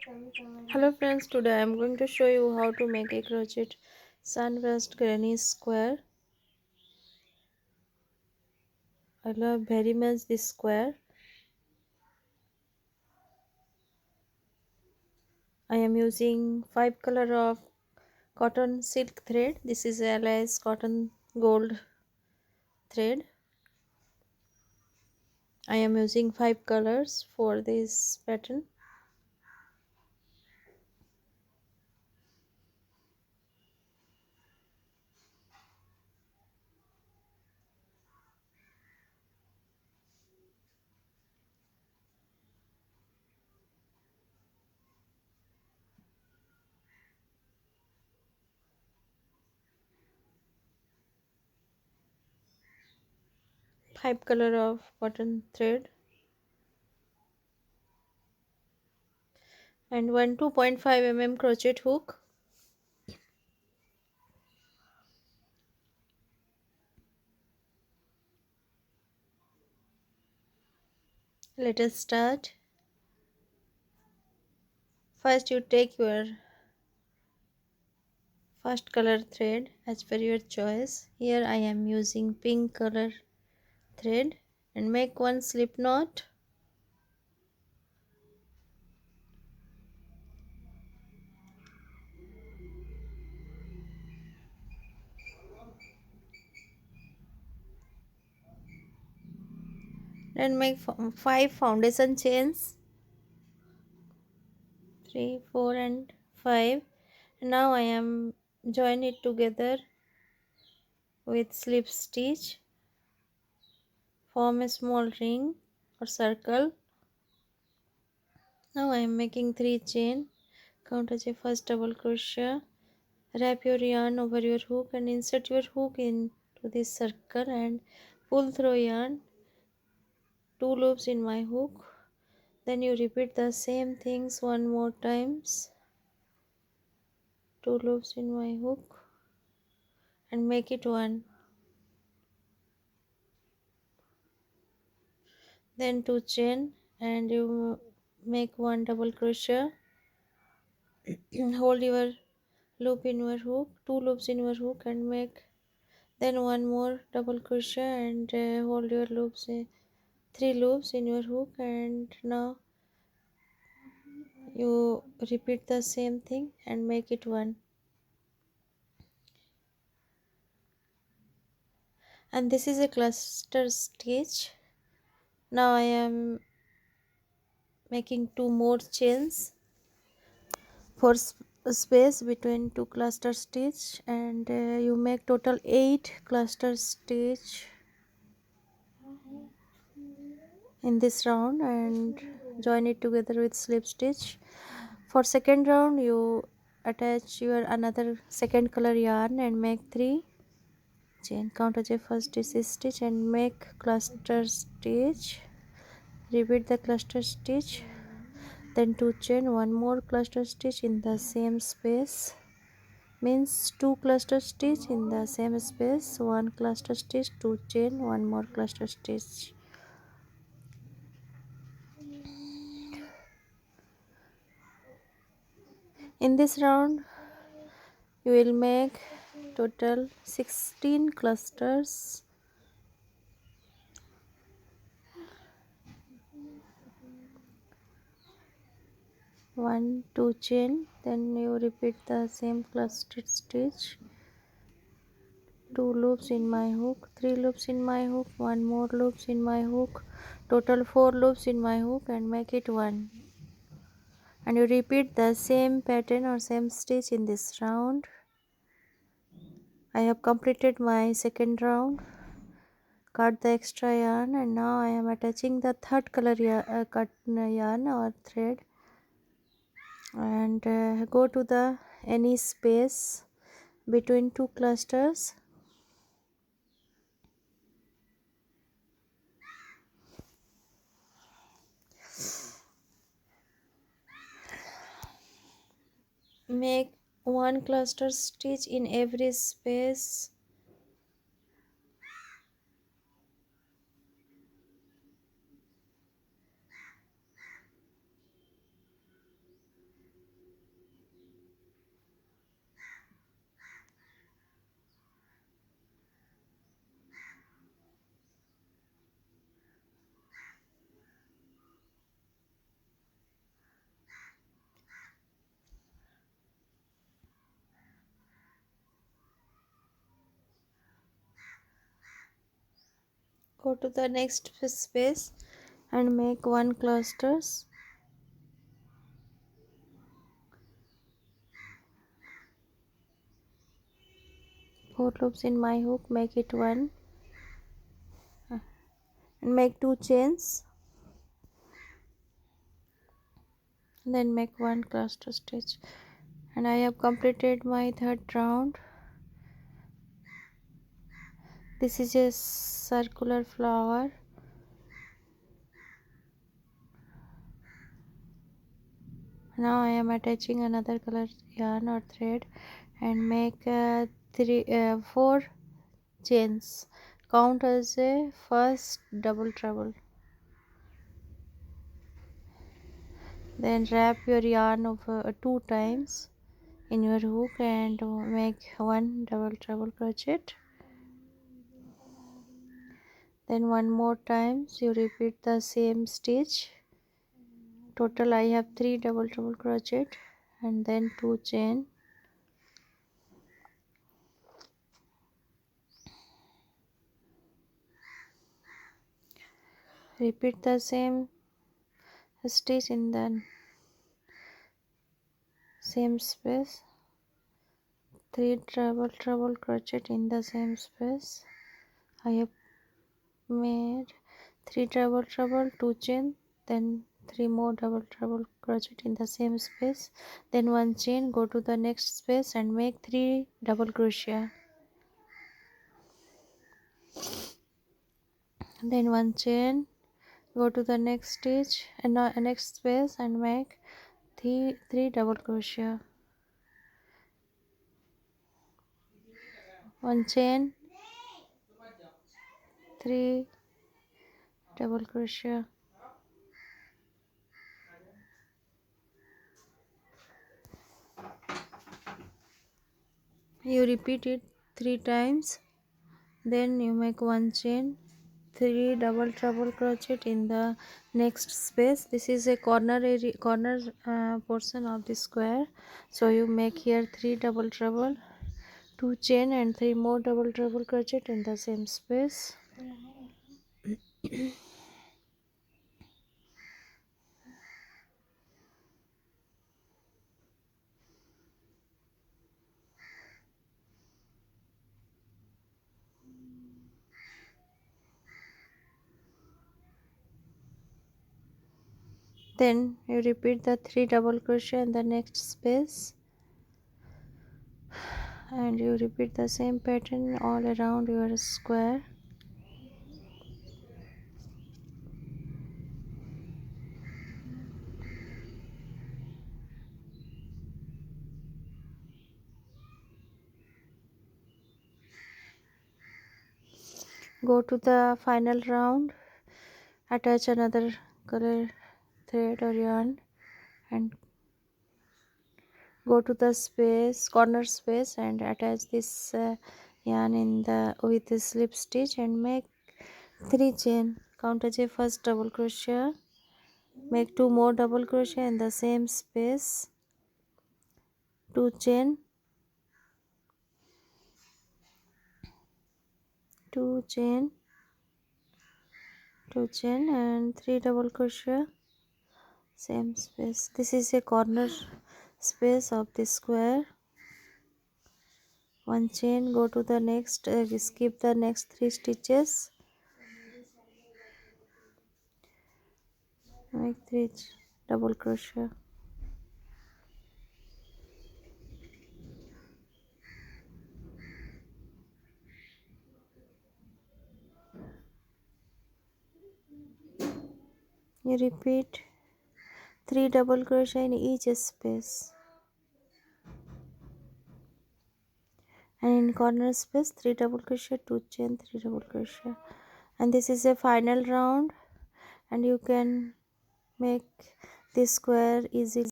Hello friends, today I am going to show you how to make a crochet sunburst granny square. I love very much this square. I am using 5 color of cotton silk thread. This is LS cotton gold thread. I am using 5 colors for this pattern. Five color of cotton thread and one 2.5 mm crochet hook. Let us start. First you take your first color thread as per your choice. Here I am using pink color thread and make one slip knot. Then make 5 foundation chains, 3 4 and 5. Now I am join it together with slip stitch. Form a small ring or circle. Now I am making 3 chain. Count as a first double crochet. Wrap your yarn over your hook and insert your hook into this circle and pull through yarn. 2 loops in my hook. Then you repeat the same things one more times. 2 loops in my hook and make it 1. Then 2 chain and you make 1 double crochet. Hold your loop in your hook, 2 loops in your hook and make then 1 more double crochet and hold your loops, 3 loops in your hook, and now you repeat the same thing and make it 1. And this is a cluster stitch. Now I am making 2 more chains for space between 2 cluster stitch, and you make total 8 cluster stitch in this round and join it together with slip stitch. For second round you attach your another second color yarn and make 3 chain. Count as a first stitch and make cluster stitch. Repeat the cluster stitch, then 2 chain, 1 more cluster stitch in the same space, means 2 cluster stitch in the same space, 1 cluster stitch, 2 chain, 1 more cluster stitch. In this round you will make total 16 clusters. One, 2 chain, then you repeat the same cluster stitch, 2 loops in my hook, 3 loops in my hook, 1 more loops in my hook, total 4 loops in my hook and make it 1. And you repeat the same pattern or same stitch in this round. I have completed my second round. Cut the extra yarn and now I am attaching the third color yarn or thread and go to the any space between 2 clusters. Make 1 cluster stitch in every space. Go to the next space and make 1 clusters. 4 loops in my hook, make it 1 and make 2 chains, then make 1 cluster stitch. And I have completed my third round. This is a circular flower. Now I am attaching another color yarn or thread and make 4 chains. Count as a first double treble. Then wrap your yarn over 2 times in your hook and make 1 double treble crochet. Then 1 more times you repeat the same stitch. Total I have 3 double treble crochet and then 2 chain. Repeat the same stitch in the same space. 3 double treble crochet in the same space. I have made 3 double treble, 2 chain, then 3 more double treble crochet in the same space, then 1 chain. Go to the next space and make 3 double crochet, then 1 chain. Go to the next stitch and next space and make 3 double crochet, 1 chain, 3 double crochet. You repeat it 3 times, then you make 1 chain, 3 double treble crochet in the next space. This is a corner portion of the square, so you make here 3 double treble, 2 chain and 3 more double treble crochet in the same space. Then you repeat the 3 double crochet in the next space and you repeat the same pattern all around your square. Go to the final round, attach another color thread or yarn and go to the corner space and attach this yarn in the with the slip stitch and make 3 chain. Count as a first double crochet, make 2 more double crochet in the same space, 2 chain, 2 chain, 2 chain and 3 double crochet, same space. This is a corner space of the square. 1 chain, go to the next, skip the next 3 stitches, make 3 double crochet. You repeat 3 double crochet in each space and in corner space 3 double crochet, 2 chain, 3 double crochet. And this is a final round and you can make this square easily.